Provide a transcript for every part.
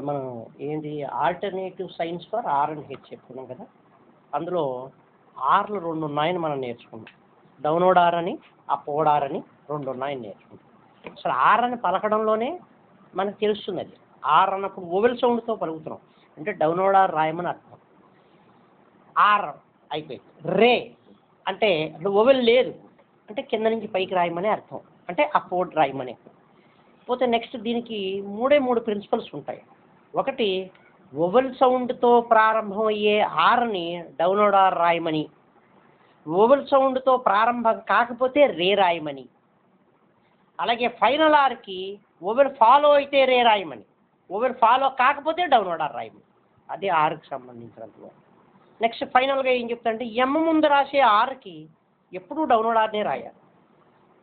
ఇప్పుడు మనం ఏంటి alternative signs for R and H చెప్పుకున్నాం కదా. అందులో ఆర్లు 2 ఉన్నాయని మనం నేర్చుకున్నాం. డౌన్వర్డ్ ఆర్ అని, అప్వర్డ్ ఆర్ అని 2 ఉన్నాయని నేర్చుకున్నాం. అసలు ఆర్ అని పలకడంలోనే మనకు తెలుస్తుంది. అది ఆర్ అన్నప్పుడు ఓవెల్ సౌండ్తో పలుకుతున్నాం అంటే డౌన్వర్డ్ ఆర్ రాయమని అర్థం. ఆర్ అయిపోయింది. రే అంటే ఓవెల్ లేదు అంటే కింద నుంచి పైకి రాయమని అర్థం, అంటే అప్వర్డ్ రాయమని. పోతే నెక్స్ట్ దీనికి 3 ప్రిన్సిపల్స్ ఉంటాయి. ఒకటి ఓవెల్ సౌండ్తో ప్రారంభమయ్యే ఆర్ని డౌన్వర్డ్ ఆర్ రాయమని, ఓవెల్ సౌండ్తో ప్రారంభం కాకపోతే రే రాయమని, అలాగే ఫైనల్ ఆర్కి ఓవెల్ ఫాలో అయితే రే రాయమని, ఓవెల్ ఫాలో కాకపోతే డౌన్వర్డ్ ఆర్ రాయమని. అది ఆర్కి సంబంధించినంత. నెక్స్ట్ ఫైనల్గా ఏం చెప్తారంటే ఎమ్ ముందు రాసే ఆర్కి ఎప్పుడూ డౌన్వర్డ్ ఆర్నే రాయాలి,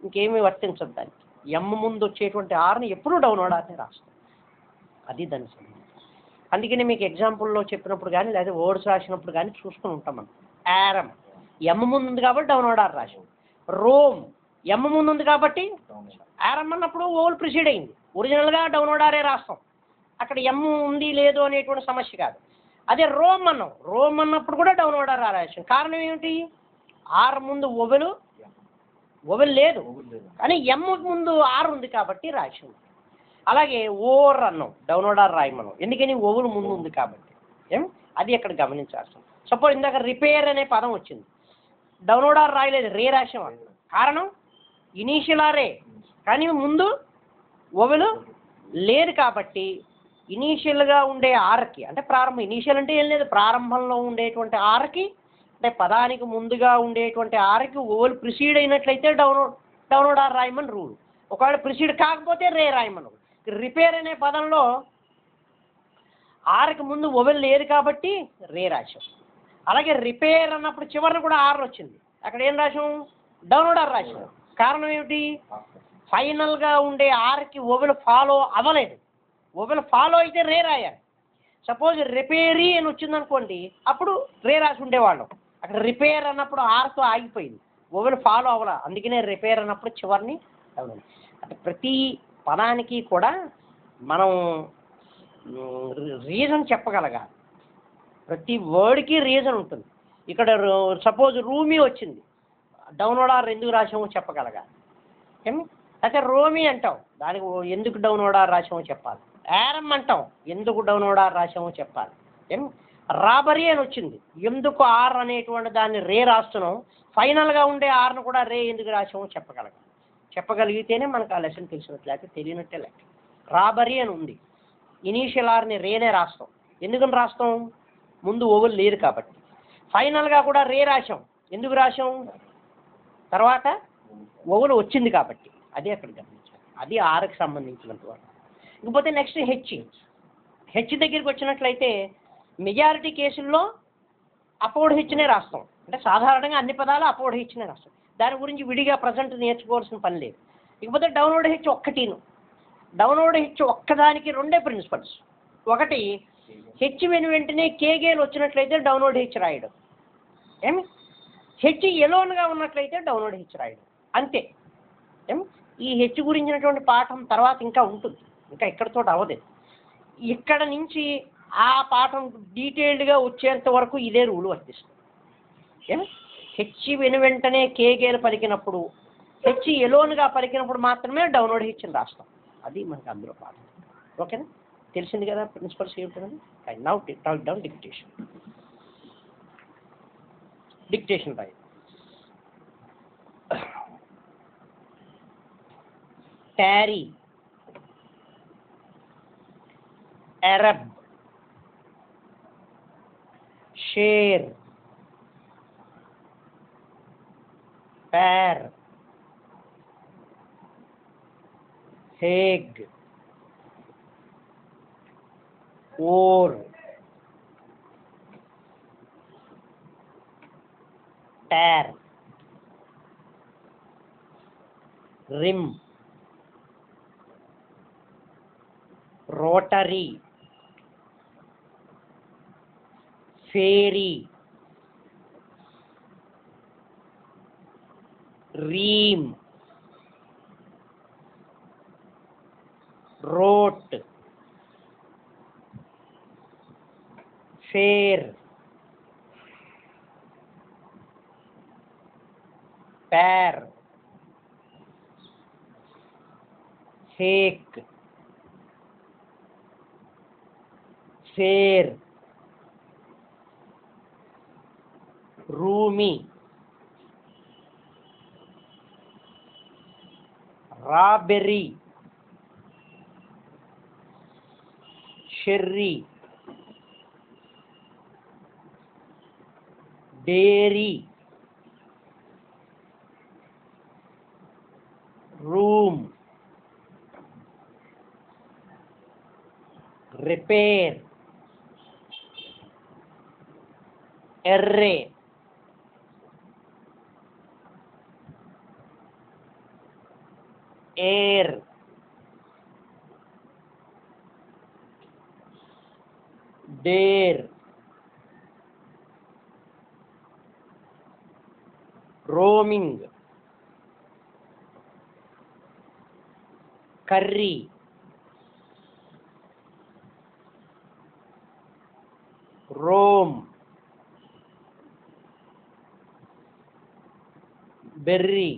ఇంకేమీ వర్తించదు దానికి. ఎమ్ ముందు వచ్చేటువంటి ఆర్ని ఎప్పుడూ డౌన్వర్డ్ ఆర్నే రాస్తాం. అది దాని సంబంధం. అందుకని మీకు ఎగ్జాంపుల్లో చెప్పినప్పుడు కానీ లేదా వర్డ్స్ రాసినప్పుడు కానీ చూసుకుని ఉంటాం మనం. యారమ్ ఎమ్ ముందు ఉంది కాబట్టి డౌన్వర్డ్ ఆర్ రాసాం. రోమ్ ఎమ్ ముందు ఉంది కాబట్టి యారమ్ అన్నప్పుడు ఓవల్ ప్రిసీడ్ అయింది, ఒరిజినల్గా డౌన్వర్డ్ ఆరే రాస్తాం. అక్కడ ఎమ్ ఉంది లేదు అనేటువంటి సమస్య కాదు. అదే రోమ్ అన్నాం, రోమ్ అన్నప్పుడు కూడా డౌన్వర్డ్ ఆర్ రాసాం. కారణం ఏమిటి? ఆర్ ముందు ఓవెల్ లేదు కానీ ఎమ్ ముందు ఆర్ ఉంది కాబట్టి రాసాం. అలాగే ఓవర్ అన్నాం, డౌన్వర్డ్ ఆర్ రాయమన్నాం, ఎందుకని ఓవెల్ ముందు ఉంది కాబట్టి. అది అక్కడ గమనించాల్సింది. సపోజ్ ఇందాక రిపేర్ అనే పదం వచ్చింది, డౌన్వర్డ్ ఆర్ రాయలేదు, రే రాసాం. కారణం ఇనీషియల్ ఆరే కానీ ముందు ఓవెల్ లేదు కాబట్టి ఇనీషియల్గా ఉండే ఆర్కి అంటే ప్రారంభం, ఇనీషియల్ అంటే ఏం లేదు, ప్రారంభంలో ఉండేటువంటి ఆర్కి అంటే పదానికి ముందుగా ఉండేటువంటి ఆర్కి ఓవెల్ ప్రిసీడ్ అయినట్లయితే డౌన్వర్డ్ ఆర్ రాయమని రూల్. ఒకవేళ ప్రిసీడ్ కాకపోతే రే రాయమని. రిపేర్ అనే పదంలో ఆర్కి ముందు ఓవెల్ లేదు కాబట్టి రే రాశాం. అలాగే రిపేర్ అన్నప్పుడు చివరిని కూడా ఆర్ వచ్చింది, అక్కడ ఏం రాసాం? డౌన్వర్డ్ ఆర్ రాశాం. కారణం ఏమిటి? ఫైనల్గా ఉండే ఆర్కి ఓవెల్ ఫాలో అవ్వలేదు, ఓవెల్ ఫాలో అయితే రే రాయాలి. సపోజ్ రిపేరీ అని వచ్చిందనుకోండి, అప్పుడు రే రాసి ఉండేవాళ్ళం. అక్కడ రిపేర్ అన్నప్పుడు ఆర్తో ఆగిపోయింది, ఓవెల్ ఫాలో అవ్వాల, అందుకనే రిపేర్ అన్నప్పుడు చివరిని డౌన్. అంటే ప్రతి పదానికి కూడా మనం రీజన్ చెప్పగలగాలి. ప్రతి వర్డ్కి రీజన్ ఉంటుంది. ఇక్కడ సపోజ్ రూమీ వచ్చింది, డౌన్వర్డ్ ఆర్ ఎందుకు రాసామో చెప్పగలగాలి. అయితే రోమీ అంటాం, దానికి ఎందుకు డౌన్వర్డ్ ఆర్ రాసామో చెప్పాలి. యారమ్ అంటాం, ఎందుకు డౌన్వర్డ్ ఆర్ రాసామో చెప్పాలి. రాబరీ అని వచ్చింది, ఎందుకు ఆర్ అనేటువంటి దాన్ని రే రాస్తున్నాం, ఫైనల్గా ఉండే ఆర్ను కూడా రే ఎందుకు రాసామో చెప్పగలిగితేనే మనకు ఆ లెసన్ తెలిసినట్టు, లేకపోతే తెలియనట్టే లెక్క. రాబరీ అని ఉంది, ఇనీషియల్ ఆర్ని రేనే రాస్తాం, ఎందుకని రాస్తాం? ముందు ఓవెల్ లేదు కాబట్టి. ఫైనల్గా కూడా రే రాసాం, ఎందుకు రాసాం? తర్వాత ఓవెల్ వచ్చింది కాబట్టి. అదే అక్కడ గమనించాలి. అది ఆర్కి సంబంధించినటువంటి. ఇకపోతే నెక్స్ట్ హెచ్ దగ్గరికి వచ్చినట్లయితే మెజారిటీ కేసుల్లో అపోర్డ్ హెచ్నే రాస్తాం. అంటే సాధారణంగా అన్ని పదాలు అపోర్డ్ హెచ్నే రాస్తాం, దాని గురించి విడిగా ప్రజెంట్ నేర్చుకోవాల్సిన పని లేదు. ఇకపోతే డౌన్వర్డ్ హెచ్ ఒక్కటిను, డౌన్వర్డ్ హెచ్ ఒక్కదానికి 2 ప్రిన్సిపల్స్. ఒకటి హెచ్ వెంటనే కేగేలు వచ్చినట్లయితే డౌన్వర్డ్ హెచ్ రాయడం, హెచ్ ఎలోన్గా ఉన్నట్లయితే డౌన్వర్డ్ హెచ్ రాయడం, అంతే. ఈ హెచ్ గురించినటువంటి పాఠం తర్వాత ఇంకా ఉంటుంది, ఇంకా ఇక్కడతో అవ్వదు. ఇక్కడ నుంచి ఆ పాఠం డీటెయిల్డ్గా వచ్చేంత వరకు ఇదే రూల్ వర్తిస్తుంది. హెచ్ వెంటనే కేగేలు పలికినప్పుడు, హెచ్ ఎలోన్గా పలికినప్పుడు మాత్రమే డౌన్వర్డ్ హెచ్ని రాస్తాం. అది మనకు అందులో పాఠం. ఓకేనా? తెలిసింది కదా ప్రిన్సిపల్స్ ఏమిటండి. నౌ టాక్ డౌన్ డిక్టేషన్ రాయి. tarry, Arab, share, pair, heg, or, tear, rim, rotary, fairy, ream, wrote, fair, pair, fake, fair, roomy, రాబెర్రీ, షెర్రీ, డేరీ, రూమ్, రిపేర్, ఎర్రే, air, dare, roaming, curry, Rome, berry,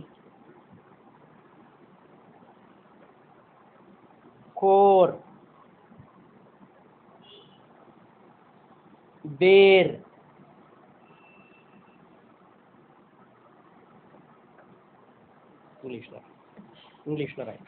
core, bear, ఇంగ్లీష్లో రాయి.